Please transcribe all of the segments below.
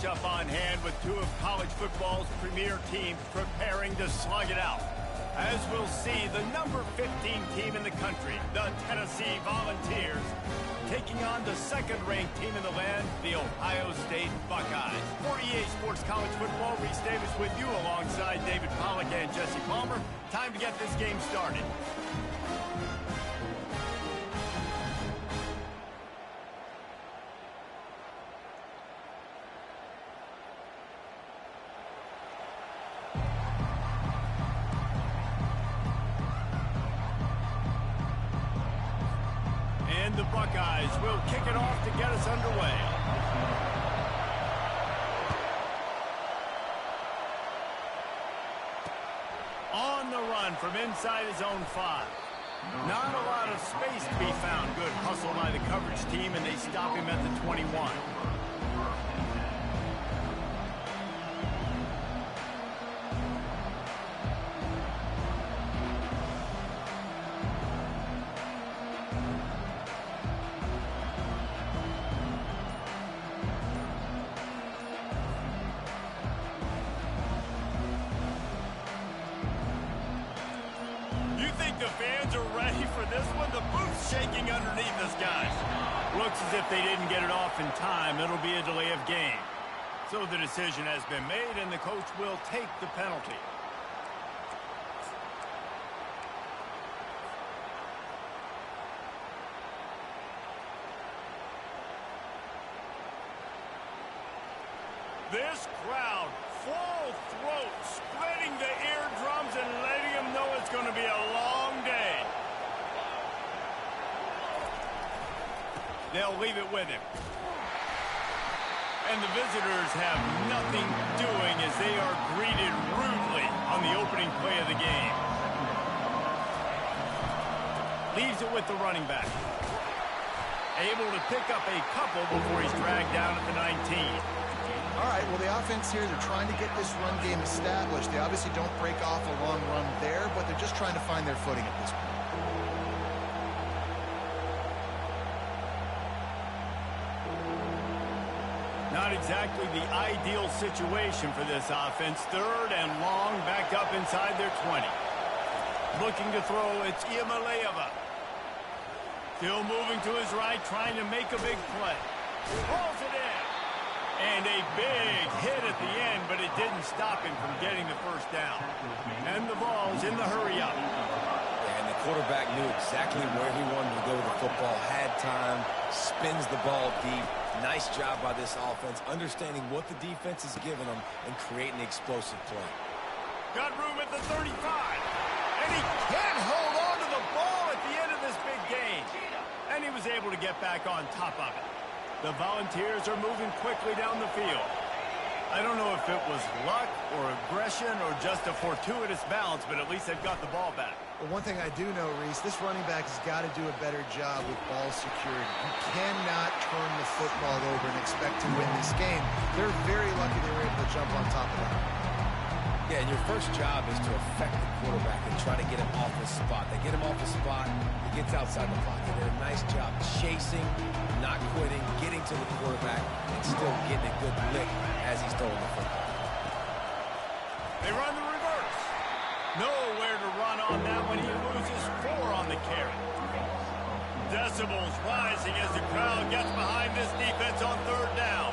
matchup on hand with two of college football's premier teams preparing to slug it out. As we'll see, the number 15 team in the country, the Tennessee Volunteers, taking on the second-ranked team in the land, the Ohio State Buckeyes. For EA Sports College Football, Reese Davis with you alongside David Pollack and Jesse Palmer. Time to get this game started. And the Buckeyes will kick it off to get us underway. On the run from inside his own 5. Not a lot of space to be found. Good hustle by the coverage team, and they stop him at the 21. The fans are ready for this one. The booth's shaking underneath us, guys. Looks as if they didn't get it off in time. It'll be a delay of game. So the decision has been made, and the coach will take the penalty. This crowd, full throat, spreading the eardrums and letting them know it's going to be a long day. They'll leave it with him. And the visitors have nothing doing as they are greeted rudely on the opening play of the game. Leaves it with the running back. Able to pick up a couple before he's dragged down at the 19. All right, well, the offense here, they're trying to get this run game established. They obviously don't break off a long run there, but they're just trying to find their footing at this point. Not exactly the ideal situation for this offense. Third and long, backed up inside their 20. Looking to throw, it's Iamaleava. Still moving to his right, trying to make a big play. Pulls it in. And a big hit at the end, but it didn't stop him from getting the first down. And the ball's in the hurry-up. And the quarterback knew exactly where he wanted to go with the football, had time, spins the ball deep. Nice job by this offense, understanding what the defense is giving them and creating an explosive play. Got room at the 35. And he can't hold on to the ball at the end of this big game. And he was able to get back on top of it. The Volunteers are moving quickly down the field. I don't know if it was luck or aggression or just a fortuitous bounce, but at least they've got the ball back. Well, one thing I do know, Reese, this running back has got to do a better job with ball security. You cannot turn the football over and expect to win this game. They're very lucky they were able to jump on top of that. Yeah, and your first job is to affect the quarterback and try to get him off his spot. They get him off his spot, he gets outside the pocket. They did a nice job chasing, not quitting, getting to the quarterback, and still getting a good lick as he's throwing the football. They run the reverse. Nowhere to run on that one. He loses 4 on the carry. Decibels rising as the crowd gets behind this defense on third down.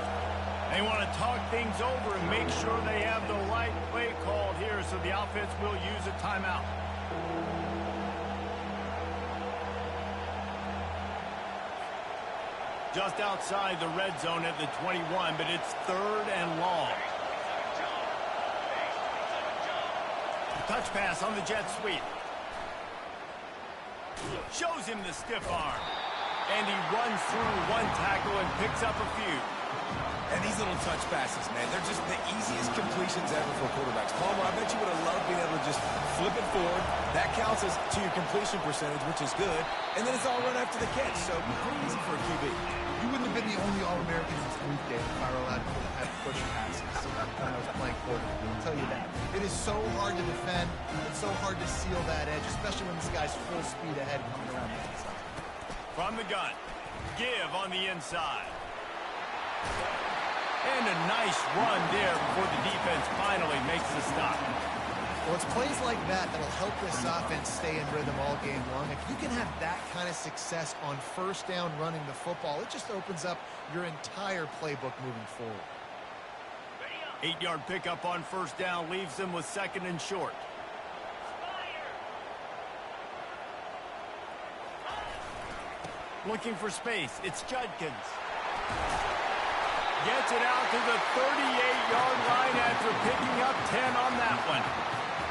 They want to talk things over and make sure they have the right play called here, so the offense will use a timeout. Just outside the red zone at the 21, but it's third and long. Touch pass on the jet sweep. Shows him the stiff arm. And he runs through one tackle and picks up a few. And these little touch passes, man, they're just the easiest completions ever for quarterbacks. Palmer, I bet you would have loved being able to just flip it forward. That counts as to your completion percentage, which is good. And then it's all run after the catch, so pretty easy for a QB. You wouldn't have been the only All-American in this group, Dave, if I were allowed to have push passes when I was playing quarterback. I'll tell you that. It is so hard to defend. It's so hard to seal that edge, especially when this guy's full speed ahead coming around the inside. From the gun, give on the inside. And a nice run there before the defense finally makes the stop. Well, it's plays like that that'll help this offense stay in rhythm all game long. If you can have that kind of success on first down running the football, it just opens up your entire playbook moving forward. 8-yard pickup on first down leaves them with 2nd and short. Looking for space. It's Judkins. Gets it out to the 38-yard line after picking up 10 on that one.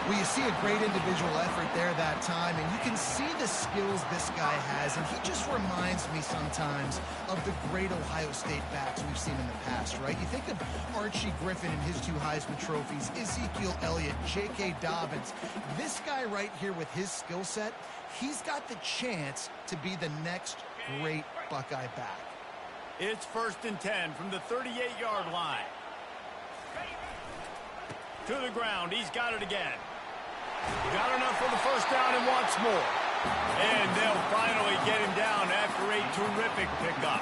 Well, you see a great individual effort there that time, and you can see the skills this guy has, and he just reminds me sometimes of the great Ohio State backs we've seen in the past, right? You think of Archie Griffin and his 2 Heisman trophies, Ezekiel Elliott, J.K. Dobbins. This guy right here with his skill set, he's got the chance to be the next great Buckeye back. It's 1st and 10 from the 38-yard line. To the ground. He's got it again. Got enough for the first down and wants more. And they'll finally get him down after a terrific pickup.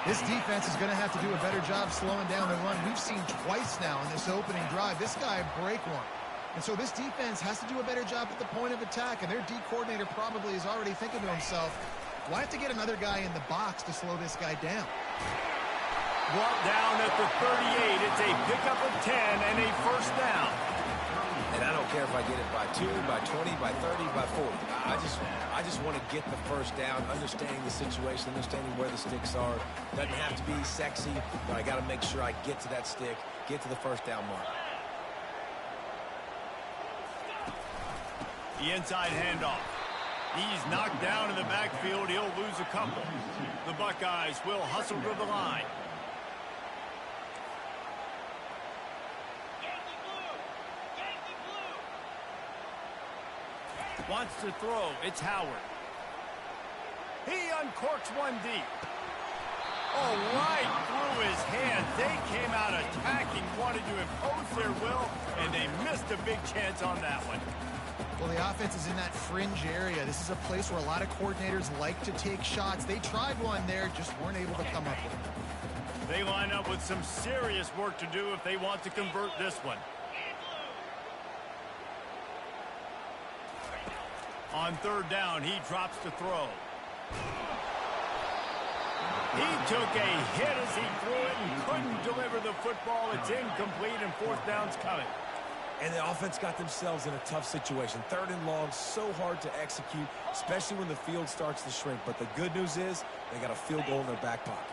This defense is going to have to do a better job slowing down the run. We've seen twice now in this opening drive. This guy break one. And so this defense has to do a better job at the point of attack. And their D coordinator probably is already thinking to himself, well, I have to get another guy in the box to slow this guy down. Brought down at the 38. It's a pickup of 10 and a first down. And I don't care if I get it by 2, by 20, by 30, by 40. I just want to get the first down, understanding the situation, understanding where the sticks are. Doesn't have to be sexy, but I got to make sure I get to that stick, get to the first down mark. The inside handoff. He's knocked down in the backfield. He'll lose a couple. The Buckeyes will hustle to the line. Wants to throw. It's Howard. He uncorks one deep. Oh, right through his hands. They came out attacking, wanted to impose their will, and they missed a big chance on that one. Well, the offense is in that fringe area. This is a place where a lot of coordinators like to take shots. They tried one there, just weren't able to come up with it. They line up with some serious work to do if they want to convert this one. On 3rd down, he drops to throw. He took a hit as he threw it and couldn't deliver the football. It's incomplete, and 4th down's coming. And the offense got themselves in a tough situation. 3rd and long, so hard to execute, especially when the field starts to shrink. But the good news is they got a field goal in their back pocket.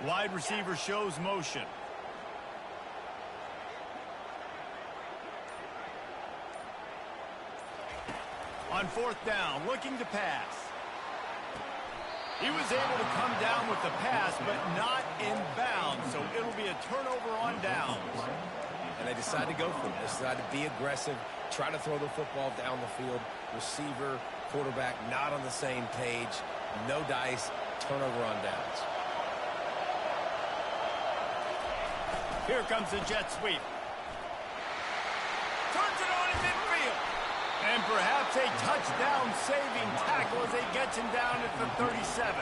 Wide receiver shows motion. On 4th down, looking to pass. He was able to come down with the pass, but not in bounds, so it'll be a turnover on downs. And they decide to go for it. They decide to be aggressive, try to throw the football down the field. Receiver, quarterback, not on the same page. No dice, turnover on downs. Here comes the jet sweep. Turns it on in midfield. And perhaps a touchdown-saving tackle as he gets him down at the 37.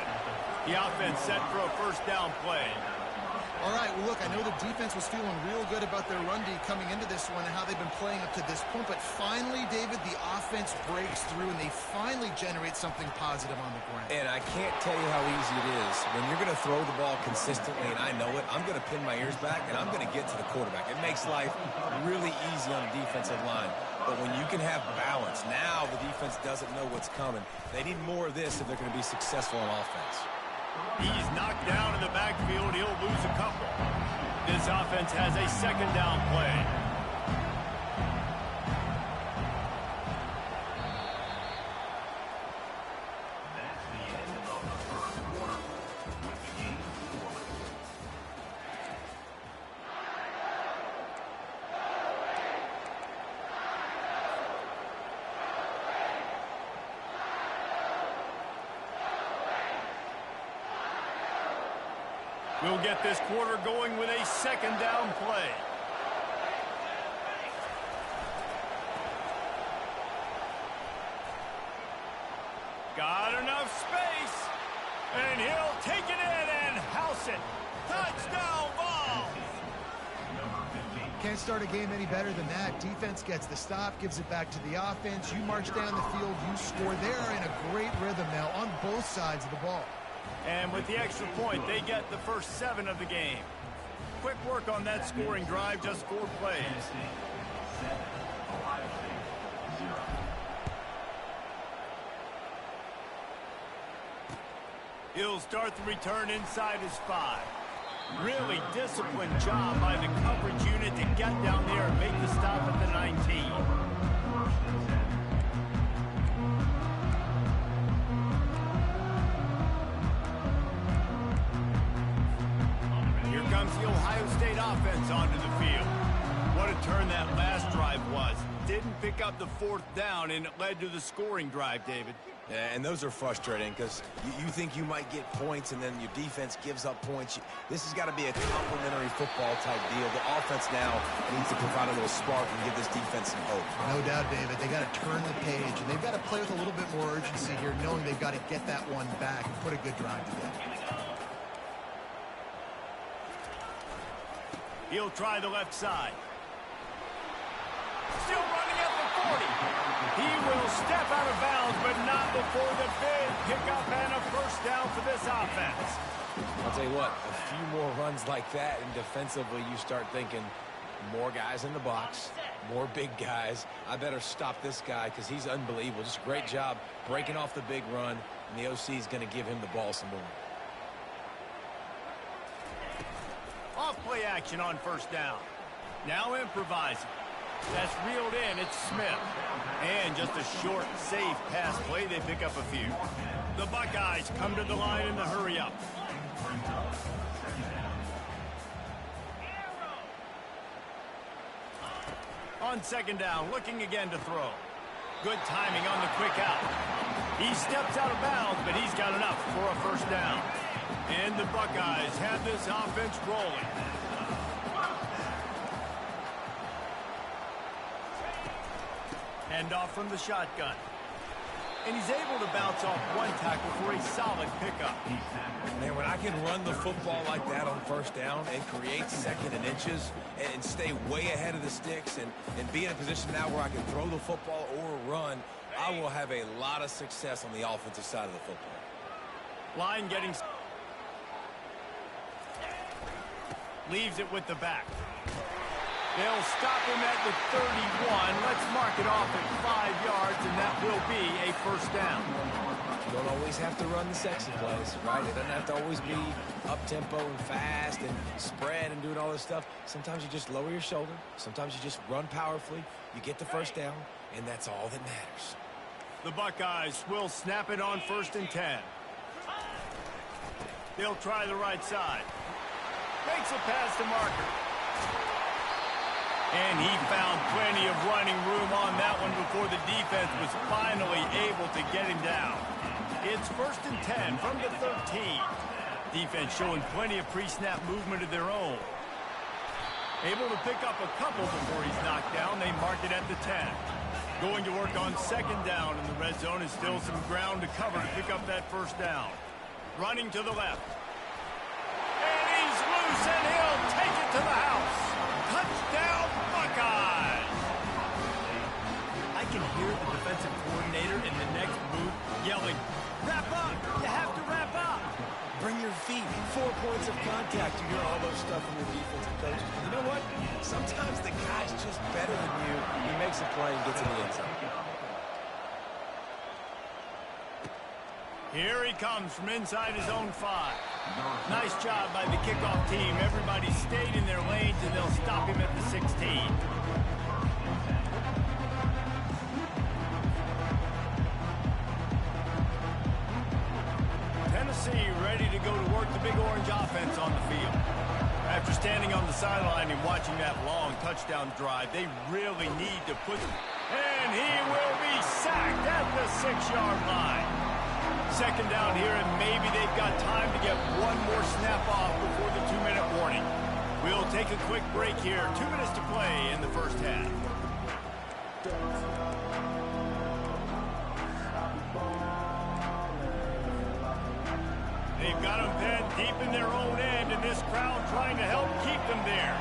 The offense set for a first down play. All right, well, look, I know the defense was feeling real good about their run D coming into this one and how they've been playing up to this point, but finally, David, the offense breaks through and they finally generate something positive on the ground. And I can't tell you how easy it is. When you're going to throw the ball consistently, and I know it, I'm going to pin my ears back, and I'm going to get to the quarterback. It makes life really easy on the defensive line. But when you can have balance, now the defense doesn't know what's coming. They need more of this if they're going to be successful on offense. He's knocked down in the backfield. He'll lose a couple. This offense has a second down play. We'll get this quarter going with a second down play. Got enough space. And he'll take it in and house it. Touchdown ball. Can't start a game any better than that. Defense gets the stop, gives it back to the offense. You march down the field, you score. They're in a great rhythm now on both sides of the ball. And with the extra point, they get the first 7 of the game. Quick work on that scoring drive, just 4 plays. He'll start the return inside his 5. Really disciplined job by the coverage unit to get down there and make the stop at the 19. Here comes the Ohio State offense onto the field. What a turn that last drive was. Didn't pick up the 4th down, and it led to the scoring drive, David. Yeah, and those are frustrating because you think you might get points and then your defense gives up points. This has got to be a complementary football type deal. The offense now needs to provide a little spark and give this defense some hope. No doubt, David. They got to turn the page, and they've got to play with a little bit more urgency here, knowing they've got to get that one back and put a good drive together. He'll try the left side. Still running at the 40. He will step out of bounds, but not before the big pickup and a first down for this offense. I'll tell you what, a few more runs like that, and defensively you start thinking more guys in the box, more big guys. I better stop this guy because he's unbelievable. Just a great job breaking off the big run, and the OC is going to give him the ball some more. Off play action on first down. Now improvising. That's reeled in. It's Smith. And just a short, safe pass play. They pick up a few. The Buckeyes come to the line in the hurry up. On second down, looking again to throw. Good timing on the quick out. He steps out of bounds, but he's got enough for a first down. And the Buckeyes have this offense rolling. Hand off from the shotgun. And he's able to bounce off one tackle for a solid pickup. Man, when I can run the football like that on first down and create second and inches and stay way ahead of the sticks and be in a position now where I can throw the football or run, I will have a lot of success on the offensive side of the football. Line getting... Leaves it with the back. They'll stop him at the 31. Let's mark it off at 5 yards, and that will be a first down. You don't always have to run the sexy plays, right? It doesn't have to always be up-tempo and fast and spread and doing all this stuff. Sometimes you just lower your shoulder. Sometimes you just run powerfully. You get the first down, and that's all that matters. The Buckeyes will snap it on 1st and 10. They'll try the right side. Makes a pass to Marker. And he found plenty of running room on that one before the defense was finally able to get him down. It's 1st and 10 from the 13. Defense showing plenty of pre-snap movement of their own. Able to pick up a couple before he's knocked down. They mark it at the 10. Going to work on second down in the red zone is still some ground to cover to pick up that first down. Running to the left. And he's loose, and he'll take it to the house. Touchdown, Buckeyes! I can hear the defensive coordinator in the next booth yelling, "Wrap up! You have to wrap up!" Bring your feet. 4 points of contact. You hear all those stuff from your defensive coaches. You know what? Sometimes the guy's just better than you. He makes a play and gets in the end zone. Here he comes from inside his own 5. Nice job by the kickoff team. Everybody stayed in their lanes, and they'll stop him at the 16. Tennessee ready to go to work the Big Orange offense on the field. After standing on the sideline and watching that long touchdown drive, they really need to put him. And he will be sacked at the 6-yard line. Second down here, and maybe they've got time to get one more snap off before the 2-minute warning. We'll take a quick break here. 2 minutes to play in the first half. Deep in their own end, and this crowd trying to help keep them there.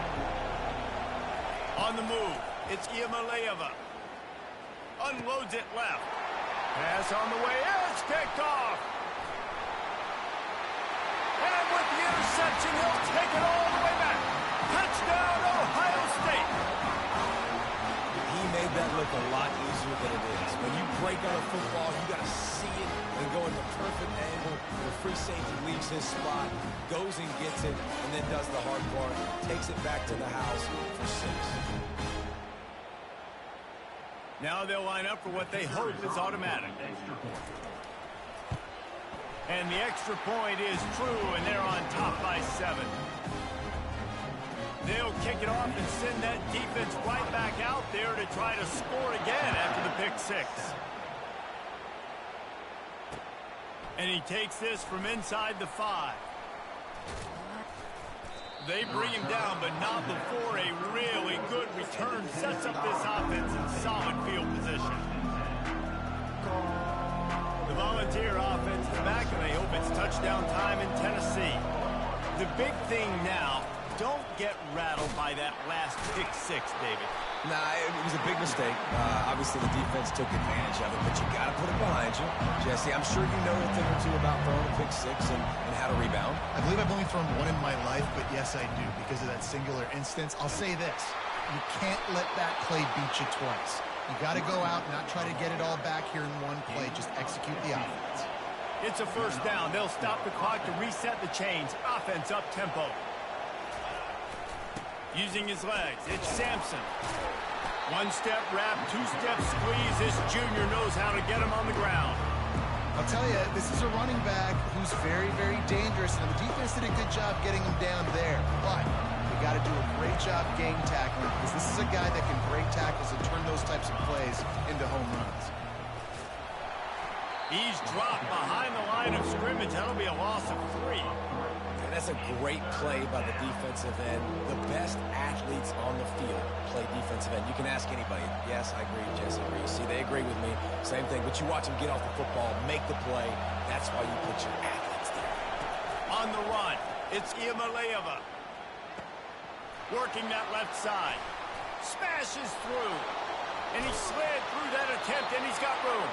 On the move, it's Iamaleava. Unloads it left. Pass on the way, it's picked off. And with the interception, he'll take it all the way back. Touchdown, Ohio State. He made that look a lot easier than it is. When you break on a football, you got to see it and go in the perfect angle. The free safety leaves his spot, goes and gets it, and then does the hard part, takes it back to the house for 6. Now they'll line up for what they hope is automatic. And the extra point is true, and they're on top by 7. They'll kick it off and send that defense right back out there to try to score again after the pick 6. And he takes this from inside the 5. They bring him down, but not before a really good return sets up this offense in solid field position. The Volunteer offense is back, and they hope it's touchdown time in Tennessee. The big thing now, don't get rattled by that last pick 6, David. Nah, it was a big mistake. Obviously, the defense took advantage of it, but you got to put it behind you. Jesse, I'm sure you know a thing or two about throwing a pick 6 and how to rebound. I believe I've only thrown one in my life, but yes, I do, because of that singular instance. I'll say this. You can't let that play beat you twice. You got to go out and not try to get it all back here in one play. Just execute the offense. It's a first down. They'll stop the clock to reset the chains. Offense up tempo. Using his legs, it's Sampson. One-step wrap, two-step squeeze. This junior knows how to get him on the ground. I'll tell you, this is a running back who's very, very dangerous, and the defense did a good job getting him down there. But you got to do a great job game tackling, because this is a guy that can break tackles and turn those types of plays into home runs. He's dropped behind the line of scrimmage. That'll be a loss of 3. And that's a great play by the defensive end. The best athletes on the field play defensive end. You can ask anybody. Yes, I agree, Jesse. You see, they agree with me. Same thing. But you watch them get off the football, make the play. That's why you put your athletes there. On the run, it's Iamaleava. Working that left side. Smashes through. And he slid through that attempt, and he's got room.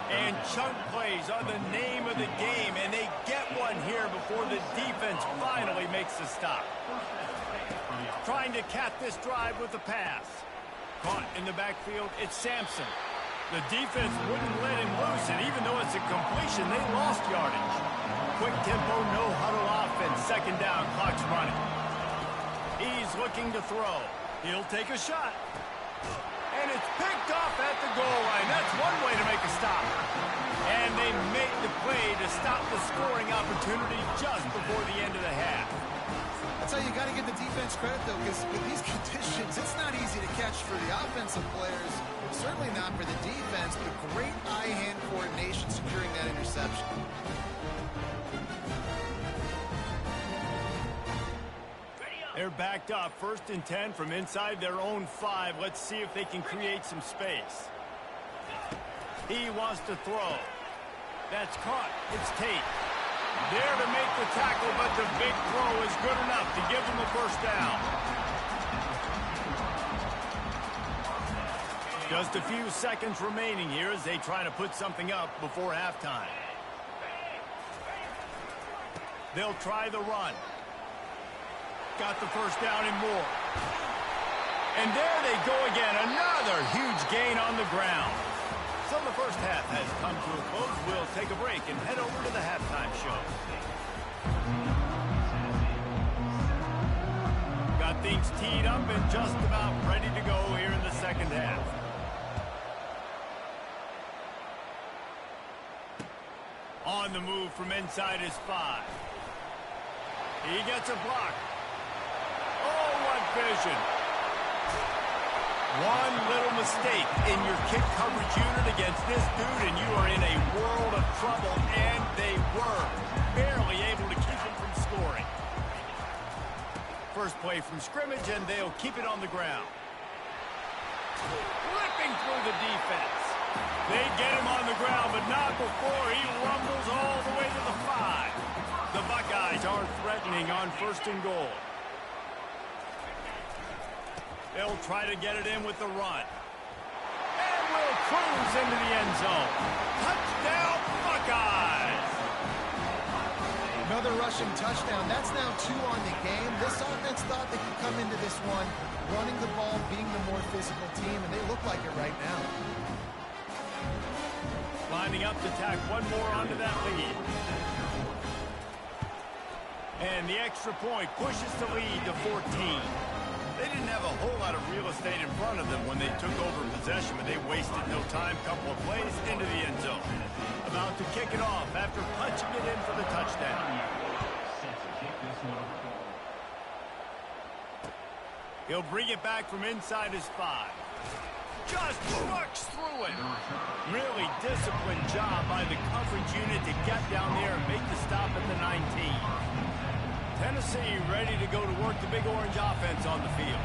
And chunk plays are the name of the game, and they get one here before the defense finally makes the stop. Trying to cap this drive with a pass. Caught in the backfield, it's Sampson. The defense wouldn't let him loose, and even though it's a completion, they lost yardage. Quick tempo, no huddle offense, second down, clock's running. He's looking to throw. He'll take a shot. And it's picked off at the goal line. That's one way to make a stop. And they make the play to stop the scoring opportunity just before the end of the half. That's how you got to give the defense credit, though, because with these conditions, it's not easy to catch for the offensive players. Certainly not for the defense, but great eye-hand coordination securing that interception. They're backed up, 1st and 10 from inside their own 5. Let's see if they can create some space. He wants to throw. That's caught. It's Tate. There to make the tackle, but the big throw is good enough to give them a first down. Just a few seconds remaining here as they try to put something up before halftime. They'll try the run. Got the first down and more. And there they go again. Another huge gain on the ground. So the first half has come to a close. We'll take a break and head over to the halftime show. Got things teed up and just about ready to go here in the second half. On the move from inside his 5. He gets a block. Oh, what vision. One little mistake in your kick coverage unit against this dude, and you are in a world of trouble, and they were barely able to keep him from scoring. First play from scrimmage, and they'll keep it on the ground. Ripping through the defense. They get him on the ground, but not before he rumbles all the way to the 5. The Bucs remaining on 1st and goal. They'll try to get it in with the run. And will cruise into the end zone. Touchdown, Buckeyes! Another rushing touchdown. That's now 2 on the game. This offense thought they could come into this one running the ball, being the more physical team, and they look like it right now. Lining up to tack one more onto that lead. And the extra point pushes the lead to 14. They didn't have a whole lot of real estate in front of them when they took over possession, but they wasted no time. Couple of plays into the end zone. About to kick it off after punching it in for the touchdown. He'll bring it back from inside his 5. Just trucks through it. Really disciplined job by the coverage unit to get down there and make the stop at the 19. Tennessee ready to go to work the Big Orange offense on the field.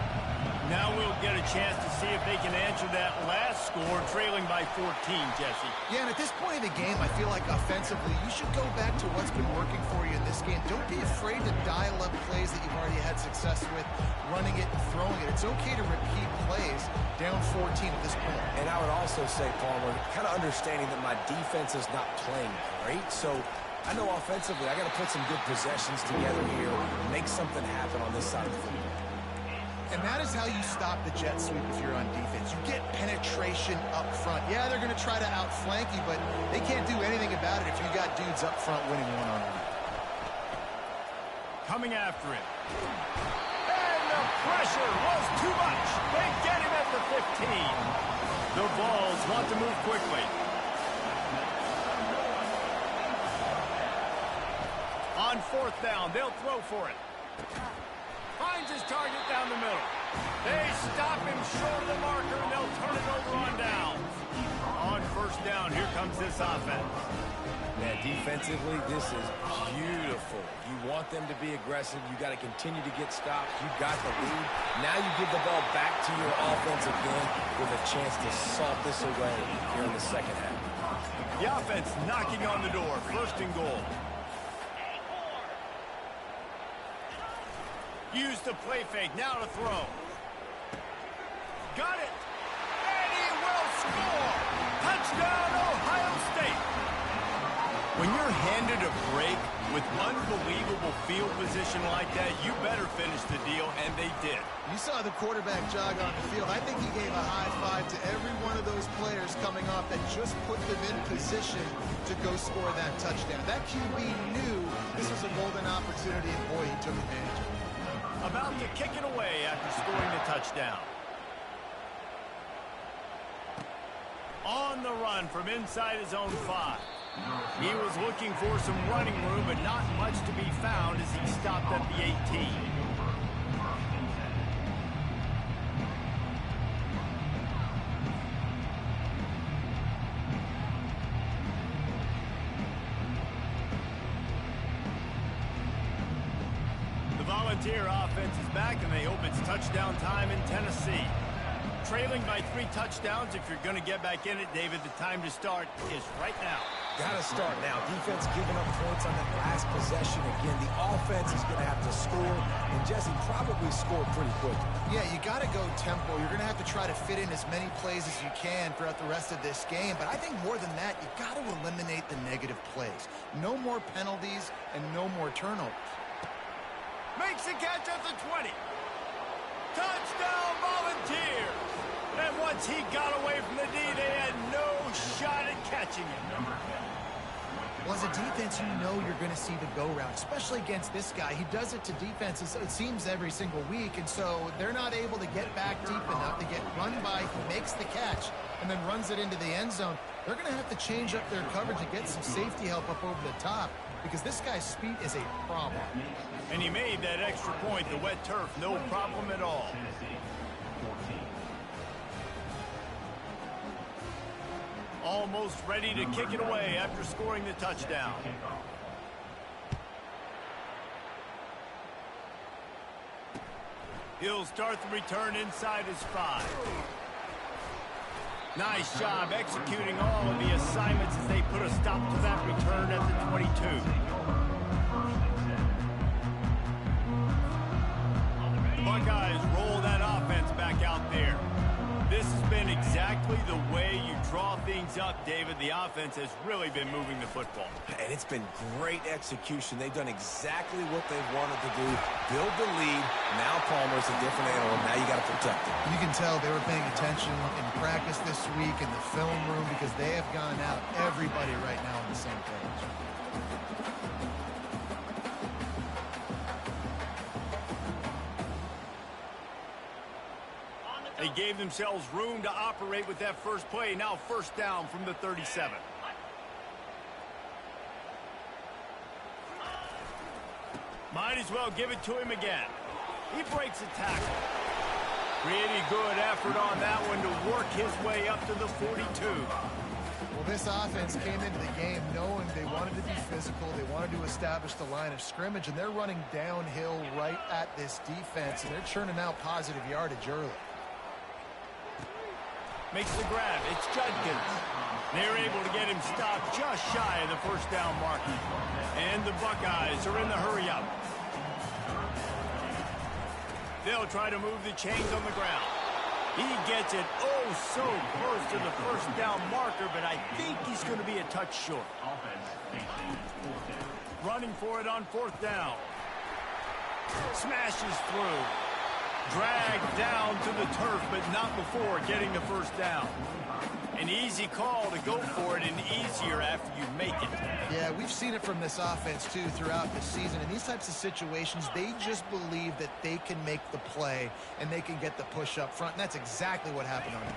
Now we'll get a chance to see if they can answer that last score, trailing by 14, Jesse. Yeah, and at this point in the game, I feel like offensively, you should go back to what's been working for you in this game. Don't be afraid to dial up plays that you've already had success with, running it and throwing it. It's okay to repeat plays down 14 at this point. And I would also say, Palmer, kind of understanding that my defense is not playing great, so I know offensively I got to put some good possessions together here and make something happen on this side of the field. And that is how you stop the jet sweep if you're on defense. You get penetration up front. Yeah, they're going to try to outflank you, but they can't do anything about it if you got dudes up front winning one-on-one. Coming after it. And the pressure was too much. They get him at the 15. The Vols want to move quickly. On 4th down, they'll throw for it. Finds his target down the middle. They stop him short of the marker, and they'll turn it over on downs. On 1st down, here comes this offense. Yeah, defensively, this is beautiful. You want them to be aggressive. You got to continue to get stops. You got the lead. Now you give the ball back to your offense again with a chance to salt this away here in the second half. The offense knocking on the door. 1st and goal. Use the play fake, now to throw. Got it! And he will score! Touchdown, Ohio State! When you're handed a break with unbelievable field position like that, you better finish the deal, and they did. You saw the quarterback jog on the field. I think he gave a high five to every one of those players coming off that just put them in position to go score that touchdown. That QB knew this was a golden opportunity, and boy, he took advantage of it. About to kick it away after scoring the touchdown. On the run from inside his own 5. He was looking for some running room, but not much to be found as he stopped at the 18. Volunteer offense is back, and they hope it's touchdown time in Tennessee. Trailing by 3 touchdowns. If you're going to get back in it, David, the time to start is right now. Got to start now. Defense giving up points on that last possession again. The offense is going to have to score, and Jesse probably scored pretty quickly. Yeah, you got to go tempo. You're going to have to try to fit in as many plays as you can throughout the rest of this game. But I think more than that, you got to eliminate the negative plays. No more penalties and no more turnovers. Makes a catch at the 20. Touchdown, Volunteers! And once he got away from the D, they had no shot at catching him. Well, as a defense, you know you're going to see the go-round, especially against this guy. He does it to defenses, it seems, every single week, and so they're not able to get back deep enough to get run by. He makes the catch and then runs it into the end zone. They're going to have to change up their coverage and get some safety help up over the top because this guy's speed is a problem. And he made that extra point, the wet turf, no problem at all. Almost ready to kick it away after scoring the touchdown. He'll start the return inside his 5. Nice job executing all of the assignments as they put a stop to that return at the 22. Buckeyes roll that offense back out there. This has been exactly the way you draw things up, David. The offense has really been moving the football. And it's been great execution. They've done exactly what they've wanted to do. Build the lead. Now Palmer's a different animal. Now you got to protect it. You can tell they were paying attention in practice this week in the film room because they have gone out, everybody right now on the same page. They gave themselves room to operate with that first play. Now first down from the 37. Might as well give it to him again. He breaks a tackle. Pretty good effort on that one to work his way up to the 42. Well, this offense came into the game knowing they wanted to be physical. They wanted to establish the line of scrimmage, and they're running downhill right at this defense, and they're churning out positive yardage early. Makes the grab. It's Judkins. They're able to get him stopped just shy of the first down marker. And the Buckeyes are in the hurry-up. They'll try to move the chains on the ground. He gets it oh so close to the first down marker, but I think he's going to be a touch short. Running for it on fourth down. Smashes through. Dragged down to the turf, but not before getting the first down. An easy call to go for it, and easier after you make it. Yeah, we've seen it from this offense, too, throughout the season. In these types of situations, they just believe that they can make the play and they can get the push up front, and that's exactly what happened on him.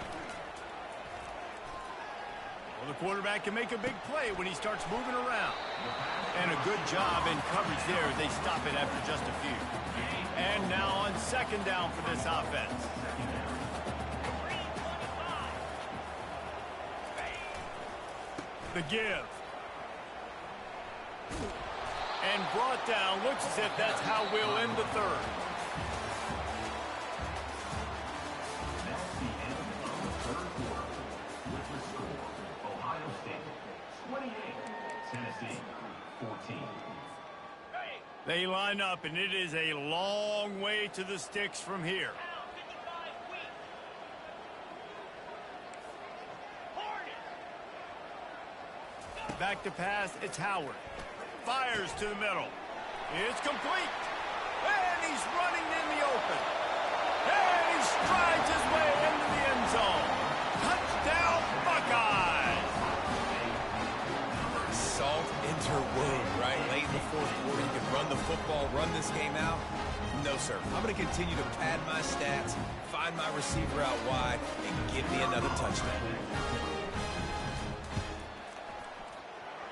Well, the quarterback can make a big play when he starts moving around. And a good job in coverage there as they stop it after just a few. And now on second down for this offense. The give. And brought down. Looks as if that's how we'll end the third. That's the end of the third quarter. With the score, Ohio State 28, Tennessee 14. They line up, and it is a long way to the sticks from here. Back to pass, it's Howard. Fires to the middle. It's complete. And he's running in the open. And he strides his way into the end zone. Touchdown, Buckeyes! Salt into her wound, right? Late in the fourth quarter, you can run the football, run this game out. No, sir. I'm going to continue to pad my stats, find my receiver out wide, and give me another touchdown.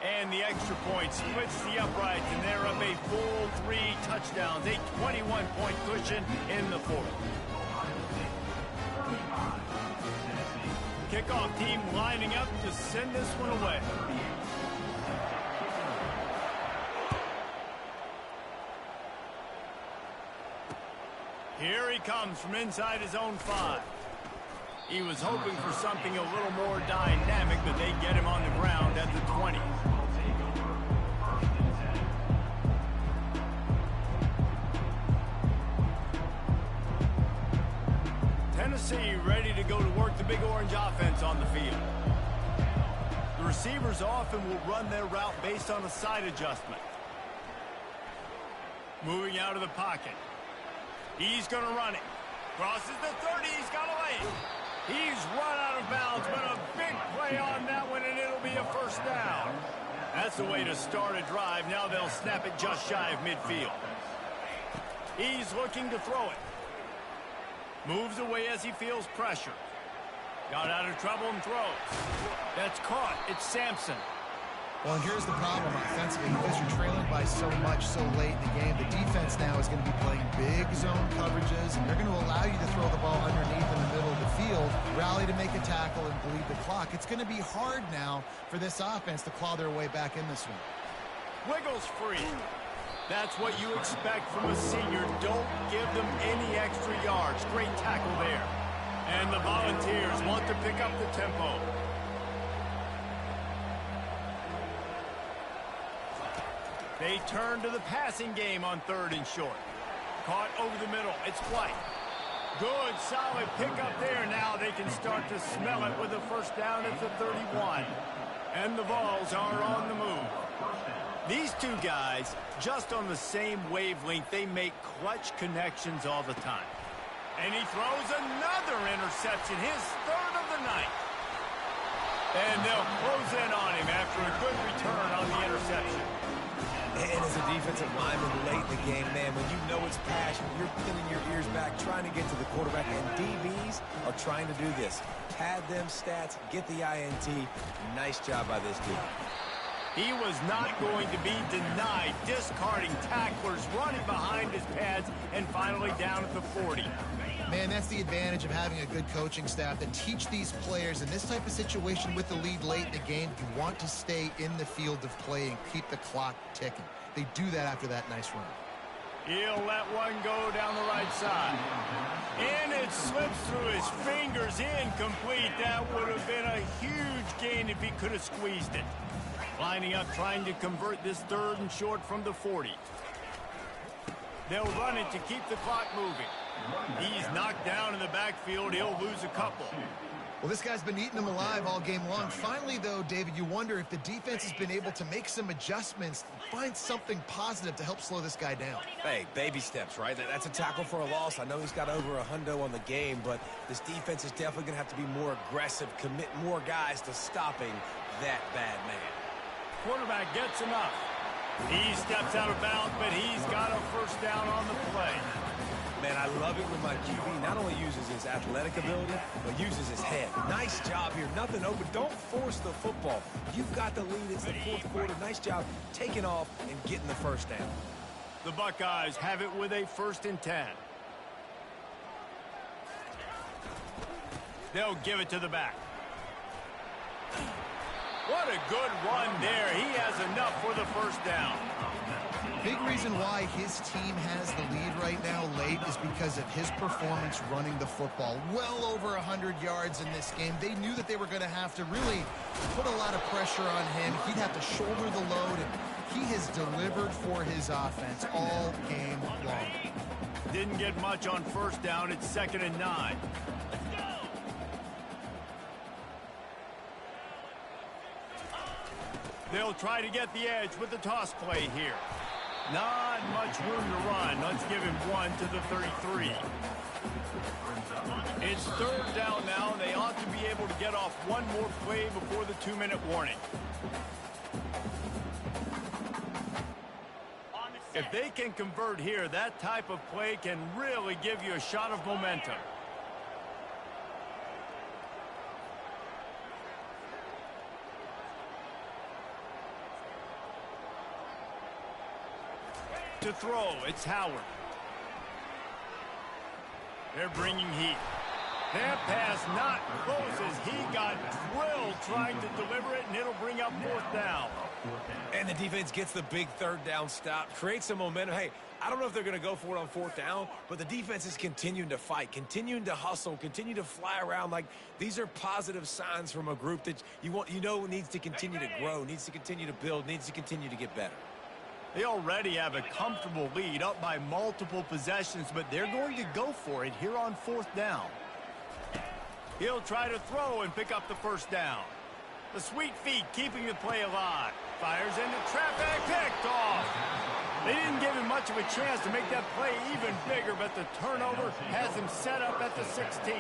And the extra point splits the uprights, and they're up a full 3 touchdowns, a 21-point cushion in the fourth. Kickoff team lining up to send this one away. Here he comes from inside his own 5. He was hoping for something a little more dynamic, but they get him on the ground at the 20. Tennessee ready to go to work the Big Orange offense on the field. The receivers often will run their route based on a side adjustment. Moving out of the pocket. He's going to run it. Crosses the 30. He's got a lane. He's run out of bounds, but a big play on that one, and it'll be a first down. That's the way to start a drive. Now they'll snap it just shy of midfield. He's looking to throw it. Moves away as he feels pressure. Got out of trouble and throws. That's caught. It's Sampson. Well, and here's the problem offensively. Because you're trailing by so much so late in the game, the defense now is going to be playing big zone coverages, and they're going to allow you to throw the ball underneath in the middle of the field, rally to make a tackle, and bleed the clock. It's going to be hard now for this offense to claw their way back in this one. Wiggles free. That's what you expect from a senior. Don't give them any extra yards. Great tackle there. And the Volunteers want to pick up the tempo. They turn to the passing game on 3rd and short. Caught over the middle. It's White. Good, solid pickup there. Now they can start to smell it with a first down at the 31. And the Vols are on the move. These two guys, just on the same wavelength, they make clutch connections all the time. And he throws another interception, his third of the night. And they'll close in on him after a good return on the interception. And as a defensive lineman late in the game, man, when you know it's passion, you're pinning your ears back, trying to get to the quarterback, and DBs are trying to do this. Pad them stats, get the INT. Nice job by this dude. He was not going to be denied, discarding tacklers, running behind his pads, and finally down at the 40. Man, that's the advantage of having a good coaching staff that teach these players in this type of situation with the lead late in the game. You want to stay in the field of play and keep the clock ticking. They do that after that nice run. He'll let one go down the right side. And it slips through his fingers, incomplete. That would have been a huge gain if he could have squeezed it. Lining up, trying to convert this third and short from the 40. They'll run it to keep the clock moving. He's knocked down in the backfield. He'll lose a couple. Well, this guy's been eating them alive all game long. Finally, though, David, you wonder if the defense has been able to make some adjustments, find something positive to help slow this guy down. Hey, baby steps, right? That's a tackle for a loss. I know he's got over a hundo on the game, but this defense is definitely going to have to be more aggressive, commit more guys to stopping that bad man. Quarterback gets enough. He steps out of bounds, but he's got a first down on the play. Man, I love it when my QB not only uses his athletic ability, but uses his head. Nice job here. Nothing open. Don't force the football. You've got the lead. It's the fourth quarter. Nice job taking off and getting the first down. The Buckeyes have it with a 1st and 10. They'll give it to the back. What a good run there. He has enough for the first down. Big reason why his team has the lead right now late is because of his performance running the football. Well over 100 yards in this game. They knew that they were going to have to really put a lot of pressure on him. He'd have to shoulder the load, and he has delivered for his offense all game long. Didn't get much on first down. It's 2nd and 9. They'll try to get the edge with the toss play here. Not much room to run. Let's give him one to the 33. It's 3rd down now. They ought to be able to get off one more play before the 2-minute warning. If they can convert here, that type of play can really give you a shot of momentum. To throw, it's Howard. They're bringing heat. That pass not closes. He got drilled trying to deliver it, and it'll bring up 4th down. And the defense gets the big 3rd down stop, creates some momentum. Hey, I don't know if they're going to go for it on 4th down, but the defense is continuing to fight, continuing to hustle, continue to fly around. Like, these are positive signs from a group that you know needs to continue to grow, needs to continue to build, needs to continue to get better. They already have a comfortable lead, up by multiple possessions, but they're going to go for it here on 4th down. He'll try to throw and pick up the first down. The sweet feet keeping the play alive. Fires into traffic, picked off. They didn't give him much of a chance to make that play even bigger, but the turnover has him set up at the 16.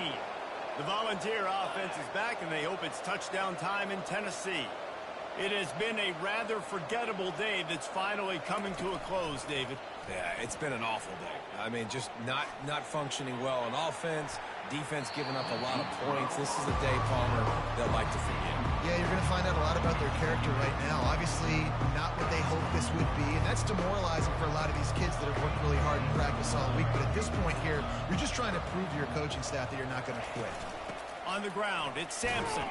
The Volunteer offense is back, and they hope it's touchdown time in Tennessee. It has been a rather forgettable day that's finally coming to a close, David. Yeah, it's been an awful day. I mean, just not functioning well on offense, defense giving up a lot of points. This is a day, Palmer, they'll like to forget. Yeah, you're going to find out a lot about their character right now. Obviously, not what they hoped this would be, and that's demoralizing for a lot of these kids that have worked really hard in practice all week. But at this point here, you're just trying to prove to your coaching staff that you're not going to quit. On the ground, it's Sampson.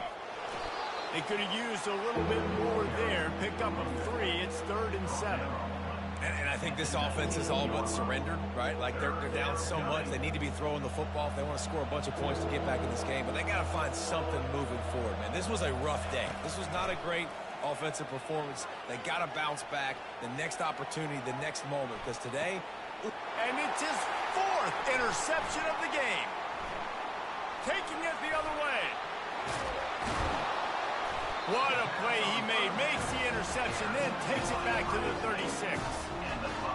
They could have used a little bit more there. Pick up a 3. It's 3rd and 7. And I think this offense is all but surrendered, right? Like, they're down so much. They need to be throwing the football if they want to score a bunch of points to get back in this game. But they got to find something moving forward, man. This was a rough day. This was not a great offensive performance. They got to bounce back the next opportunity, the next moment. Because today, And it's his 4th interception of the game. Taking it the other way. What a play he made. Makes the interception, then takes it back to the 36.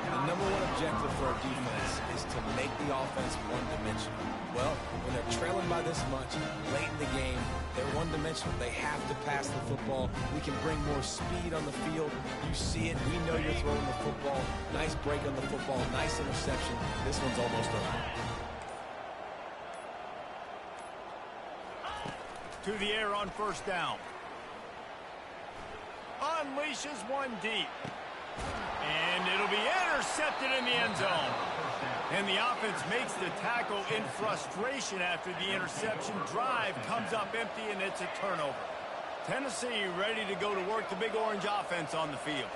The number one objective for a defense is to make the offense one-dimensional. Well, when they're trailing by this much, late in the game, they're one-dimensional. They have to pass the football. We can bring more speed on the field. You see it. We know you're throwing the football. Nice break on the football. Nice interception. This one's almost over. To the air on first down. Unleashes one deep. And it'll be intercepted in the end zone. And the offense makes the tackle in frustration after the interception. Drive comes up empty, and it's a turnover. Tennessee ready to go to work the Big Orange offense on the field.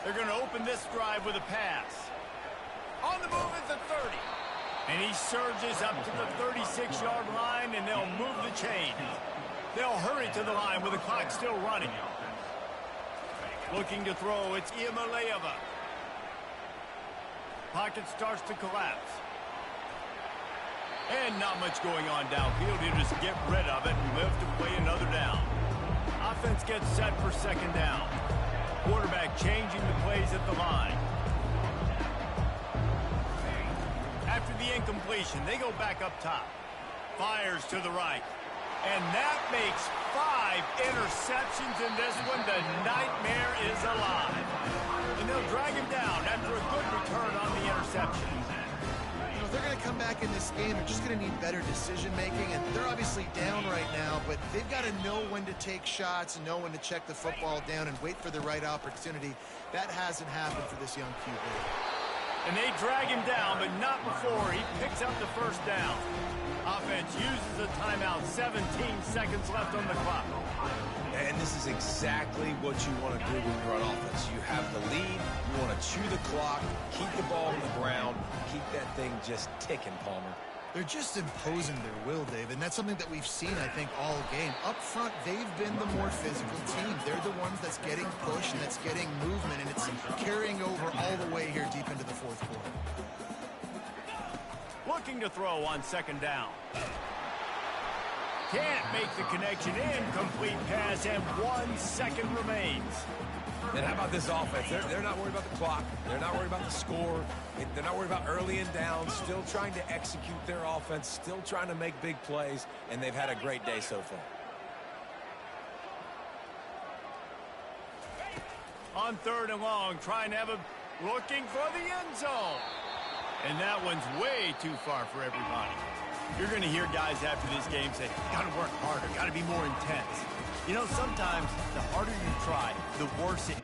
They're going to open this drive with a pass. On the move at the 30. And he surges up to the 36-yard line, and they'll move the chain. They'll hurry to the line with the clock still running. Looking to throw, it's Iamaleava. Pocket starts to collapse. And not much going on downfield. He'll just get rid of it and live to play another down. Offense gets set for second down. Quarterback changing the plays at the line. After the incompletion, they go back up top. Fires to the right. And that makes 5 interceptions in this one. The nightmare is alive. And they'll drag him down after a good return on the interception. You know, they're going to come back in this game. They're just going to need better decision-making. And they're obviously down right now, but they've got to know when to take shots and know when to check the football down and wait for the right opportunity. That hasn't happened for this young QB. And they drag him down, but not before he picks up the first down. Offense uses a timeout. 17 seconds left on the clock. And this is exactly what you want to do when you're on offense. You have the lead. You want to chew the clock, keep the ball on the ground, keep that thing just ticking, Palmer. They're just imposing their will, Dave, and that's something that we've seen, I think, all game. Up front, they've been the more physical team. They're the ones that's getting pushed and that's getting movement, and it's carrying over all the way here deep into the fourth quarter. Looking to throw on second down. Can't make the connection. Incomplete pass, and 1 second remains. And how about this offense? They're not worried about the clock. They're not worried about the score. They're not worried about early and down. Still trying to execute their offense. Still trying to make big plays. And they've had a great day so far. On third and long, trying to have a looking for the end zone. And that one's way too far for everybody. You're going to hear guys after this game say, got to work harder, got to be more intense. You know, sometimes the harder you try, the worse it